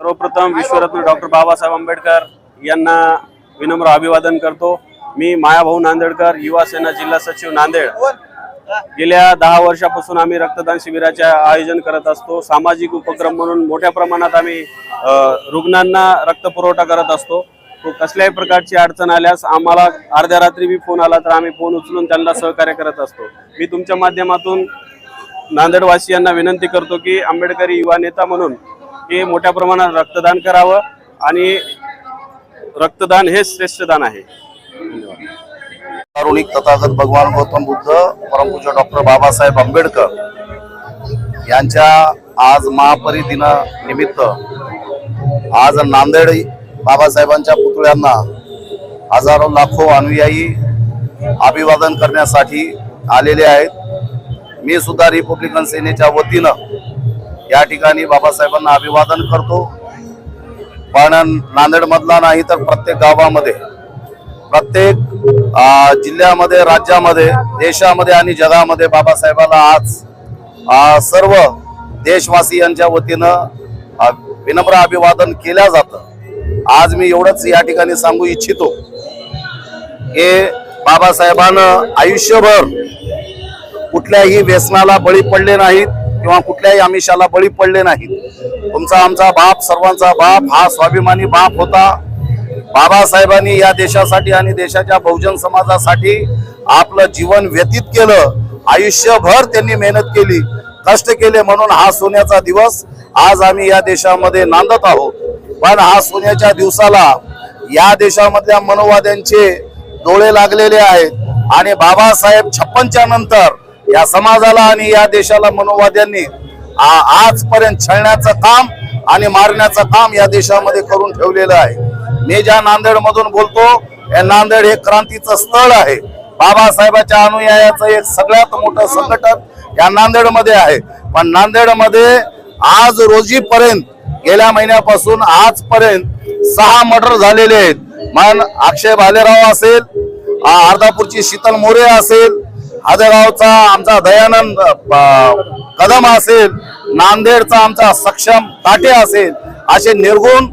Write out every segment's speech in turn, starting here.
सर्वप्रथम विश्वरत्न डॉक्टर बाबासाहेब आंबेडकर यांना विनम्र अभिवादन करतो। मी मायाभाऊ नांदेडकर, युवा सेना जिल्हा सचिव नांदेड। गेल्या 10 वर्षापासून आम्ही रक्तदान शिबिराचे आयोजन करत असतो। सामाजिक उपक्रम म्हणून मोठ्या प्रमाणात आम्ही रुग्णांना रक्त पुरवठा करत असतो। तो कसल्याही प्रकारची अडचण आल्यास आम्हाला अर्ध्या रात्री बी फोन आला तर आम्ही फोन उचलून त्यांना सहकार्य करत असतो। मी तुमच्या माध्यमातून नांदेडवासियांना विनंती करतो की आंबेडकरी युवा नेता म्हणून हे मोठ्या प्रमाणात रक्तदान करावं आणि रक्तदान हे श्रेष्ठ दान आहे। कारुणिक तथागत भगवान गौतम बुद्ध परमपूज्य डॉक्टर बाबासाहेब आंबेडकर यांच्या आज महापरिदिना निमित्त आज नांदेड बाबासाहेबांच्या पुतळ्यांना हजारो लाखो अनुयायी अभिवादन करण्यासाठी आलेले आहेत। मी सुद्धा रिपब्लिकन सेनेच्या वतीनं या ठिकाणी बाबासाहेबांना अभिवादन करतो। पण नांदेड मधला नाही तर प्रत्येक गावामध्ये, प्रत्येक जिल्ह्यामध्ये, राज्यामध्ये, देशामध्ये आणि जगामध्ये बाबासाहेबाला आज सर्व देशवासियांच्या वतीनं विनम्र अभिवादन केल्या जातं। आज मी एवढंच या ठिकाणी सांगू इच्छितो की बाबासाहेबांना आयुष्यभर कुठल्याही व्यसनाला बळी पडले नाहीत किंवा कुठल्याही आमिषाला बळी पडले नाहीत। तुमचा आमचा बाप, सर्वांचा बाप हा स्वाभिमानी बाप होता। बाबासाहेबांनी या देशासाठी आणि देशाच्या बहुजन समाजासाठी आपलं जीवन व्यतीत केलं। आयुष्यभर त्यांनी मेहनत केली, कष्ट केले, म्हणून हा सोन्याचा दिवस आज आम्ही या देशामध्ये नांदत आहोत। पण हा सोन्याच्या दिवसाला या देशामधल्या मनोवाद्यांचे डोळे लागलेले आहेत आणि बाबासाहेब 56च्या नंतर या समाजाला आणि या देशाला मनोवाद्यांनी आजपर्यंत छळण्याचं काम आणि मारण्याचं काम या देशामध्ये करून ठेवलेलं आहे। मी ज्या नांदेड मधून बोलतो, हे नांदेड हे क्रांतीचं स्थळ आहे। बाबासाहेबांच्या अनुयायाचं एक सगळ्यात मोठं संघटन या नांदेड मध्ये आहे। पण नांदेड मध्ये आज रोजीपर्यंत, गेल्या महिन्यापासून आजपर्यंत 6 मर्डर झालेले आहेत। मन अक्षय भालेराव असेल, अर्धापूरची शीतल मोरे असेल, आदरावचा आमचा दयानंद कदम असेल, नांदेडचा आमचा सक्षम ताटे असेल, असे निर्गुण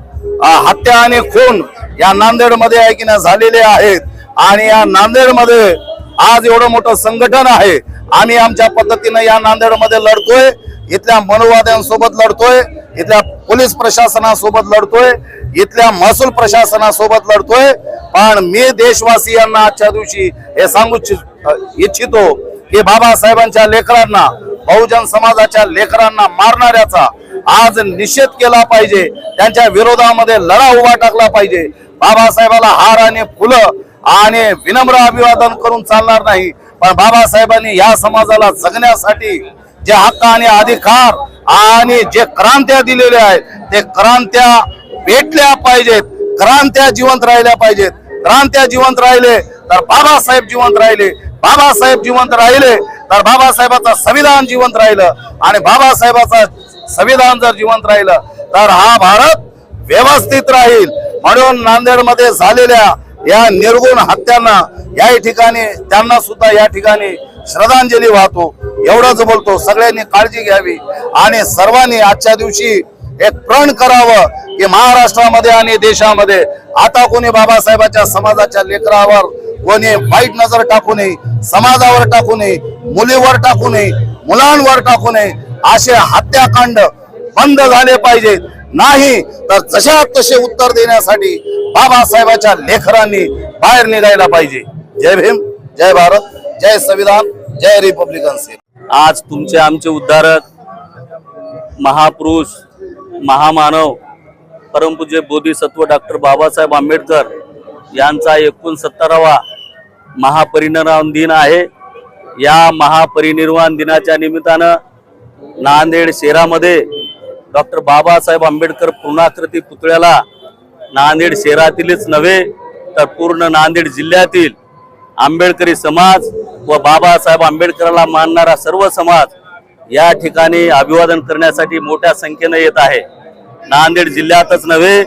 हत्या आणि खून या नांदेड मध्ये आहे की नाही झालेले आहेत। आणि या नांदेड मध्ये आज एवढं मोठं संघटन आहे। आम्ही आमच्या पद्धतीनं या नांदेड मध्ये लढतोय, इथल्या मनोवाद्यांसोबत लढतोय, इथल्या पोलीस प्रशासनासोबत लढतोय, इथल्या महसूल प्रशासनासोबत लढतोय। पण मी देशवासियांना आजच्या दिवशी हे सांगू इच्छितो की बाबासाहेबांच्या लेकरांना, बहुजन समाजाच्या लेकरांना मारणाऱ्याचा आज निषेध केला पाहिजे। त्यांच्या विरोधामध्ये लढा उभा टाकला पाहिजे। बाबासाहेबाला हार आणि फुलं आणि विनम्र अभिवादन करून चालणार नाही। पण बाबासाहेबांनी या समाजाला जगण्यासाठी जे हक्क आणि अधिकार आणि जे क्रांत्या दिलेल्या आहेत, ते क्रांत्या भेटल्या पाहिजेत, क्रांत्या जिवंत राहिल्या पाहिजेत। क्रांत्या जिवंत राहिले तर बाबासाहेब जिवंत राहिले, बाबासाहेब जिवंत राहिले तर बाबासाहेबाचं संविधान जिवंत राहिलं, आणि बाबासाहेबाचं संविधान जर जिवंत राहिलं तर हा भारत व्यवस्थित राहील। म्हणून नांदेड मध्ये झालेल्या या निर्गुण हत्यांना या ठिकाणी त्यांना सुद्धा या ठिकाणी श्रद्धांजली वाहतो। एवढंच बोलतो, सगळ्यांनी काळजी घ्यावी आणि सर्वांनी आजच्या दिवशी एक प्रण करावं की महाराष्ट्रामध्ये आणि देशामध्ये आता कोणी बाबासाहेबांच्या समाजाच्या लेकरावर कोणी वाईट नजर टाकू नये, समाजावर टाकू नये, मुलीवर टाकू नये, मुलांवर टाकू नये। असे हत्याकांड बंद झाले पाहिजेत, नाही तर जशा तसे उत्तर देण्यासाठी बाबासाहेबांच्या लेकरांनी बाहेर निघायला पाहिजे। जय भीम, जय भारत, जय संविधान, जय रिपब्लिकन सेना। आज तुमचे आमचे उद्धारक, महापुरुष, महामानव, परमपूज्य बोधिसत्व डॉक्टर बाबासाहेब आंबेडकर यांचा 69वा महापरिनिर्वाण दिन आहे। या महापरिनिर्वाण दिनाच्या निमित्तानं नांदेड शहरामध्ये डॉक्टर बाबासाहेब आंबेडकर पूर्णाकृती पुतळ्याला नांदेड शहरातीलच नव्हे तर पूर्ण नांदेड जिल्ह्यातील आंबेडकरी समाज व बाबासाहेब आंबेडकरांना मानणारा सर्व समाज या ठिकाणी अभिवादन करण्यासाठी मोठ्या संख्येने येत आहे। नांदेड जिल्ह्यातच नव्हे,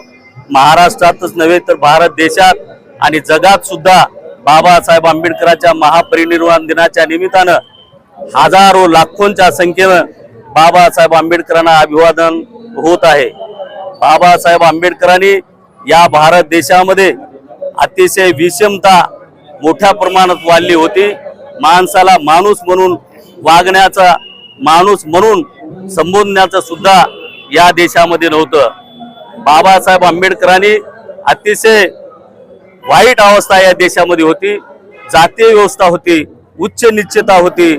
महाराष्ट्रातच नव्हे तर भारत देशात आणि जगात सुद्धा बाबासाहेब आंबेडकरांच्या महापरिनिर्वाण दिनाच्या निमित्तानं हजारो लाखोंच्या संख्येने बाबासाहेब आंबेडकरांना अभिवादन होत आहे। बाबासाहेब आंबेडकरांनी या भारत देशामध्ये अतिशय विषमता मोठ्या प्रमाणात वाढली होती. माणसाला माणूस म्हणून वागण्याचा, माणूस म्हणून संबोधण्याचं सुद्धा या देशामध्ये नव्हतं. बाबासाहेब आंबेडकरांनी अतिशय वाईट अवस्था या देशामध्ये होती. जातीय व्यवस्था होती, उच्च निश्चितता होती,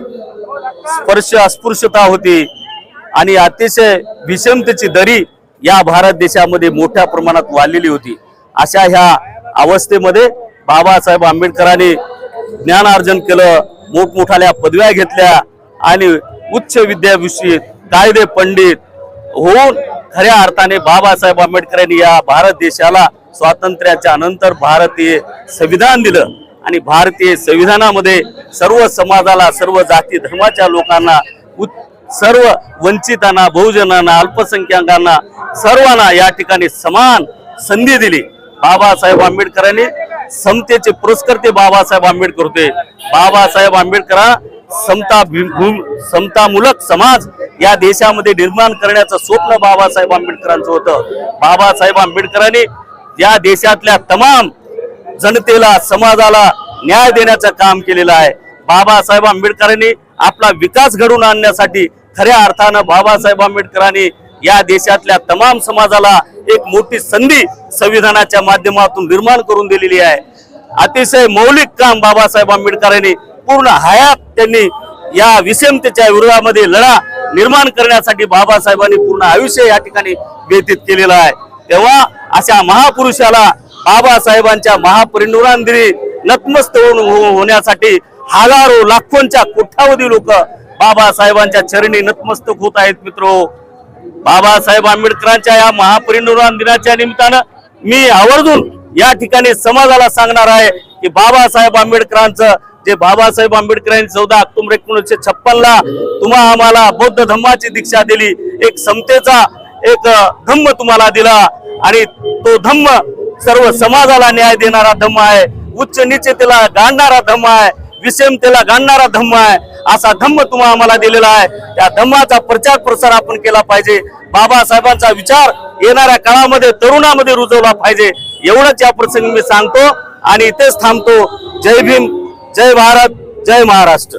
स्पर्श अस्पृश्यता होती आणि अतिशय विषमतेची दरी या भारत देशामध्ये मोठ्या प्रमाणात वाढलेली होती. अशा ह्या अवस्थेमध्ये बाबासाहेब आंबेडकरांनी ज्ञानार्जन केलं, मोठमोठ्या पदव्या घेतल्या आणि उच्च विद्याविषयी कायदे पंडित होऊन खऱ्या अर्थाने बाबासाहेब आंबेडकरांनी या भारत देशाला स्वातंत्र्याच्या नंतर भारतीय संविधान दिलं आणि भारतीय संविधानामध्ये सर्व समाजाला, सर्व जाती धर्माच्या लोकांना, सर्व वंचितांना, बहुजनांना, अल्पसंख्याकांना, सर्वांना या ठिकाणी समान संधी दिली. बाबासाहेब आंबेडकरांनी समतेचे पुरस्कर्ते बाबासाहेब आंबेडकर होते. बाबासाहेब आंबेडकर समतामूलक समाज या देशामध्ये निर्माण करण्याचं स्वप्न बाबासाहेब आंबेडकरांचं होतं. बाबासाहेब आंबेडकरांनी या देशातल्या तमाम जनतेला, समाजाला न्याय देण्याचं काम केलेलं आहे. बाबासाहेब आंबेडकरांनी आपला विकास घडवून आणण्यासाठी खऱ्या अर्थानं बाबासाहेब आंबेडकरांनी या देशातल्या तमाम समाजाला एक मोठी संधी संविधानाच्या माध्यमातून निर्माण करून दिलेली आहे. अतिशय मौलिक काम बाबासाहेब आंबेडकरांनी पूर्ण हयात त्यांनी या विषमतेच्या विरोधामध्ये लढा निर्माण करण्यासाठी बाबासाहेबांनी पूर्ण आयुष्य या ठिकाणी व्यतीत केलेलं आहे. तेव्हा अशा महापुरुषाला बाबासाहेबांच्या महापरिनिर्वाण दिनी नतमस्तक होण्यासाठी हजारो लाखोंच्या कोट्यावधी लोक बाबासाहेबांच्या चरणी नतमस्तक होत आहेत. मित्रो, बाबासाहेब आंबेडकरांच्या या महापरिनिर्वाण दिनाच्या निमित्तानं मी आवर्जून या ठिकाणी समाजाला सांगणार आहे की बाबासाहेब आंबेडकरांचं जे बाबासाहेब आंबेडकरांनी 14 ऑक्टोबर 1956ला तुम्हा आम्हाला बौद्ध धम्माची दीक्षा दिली, एक समतेचा एक धम्म तुम्हाला दिला आणि तो धम्म सर्व समाजाला न्याय देणारा धम्म आहे, उच्च नीचतेला गाडणारा धम्म आहे, विषमतेला गाडणारा धम्म आहे. असा धम्म तुम्हा आम्हाला दिलेला आहे. त्या धम्माचा प्रचार प्रसार आपण केला पाहिजे. बाबासाहेबांचा विचार येणाऱ्या काळामध्ये तरुणामध्ये रुजवला पाहिजे. एवढंच या प्रसंगी मी सांगतो आणि इथेच थांबतो. जय भीम, जय भारत, जय महाराष्ट्र.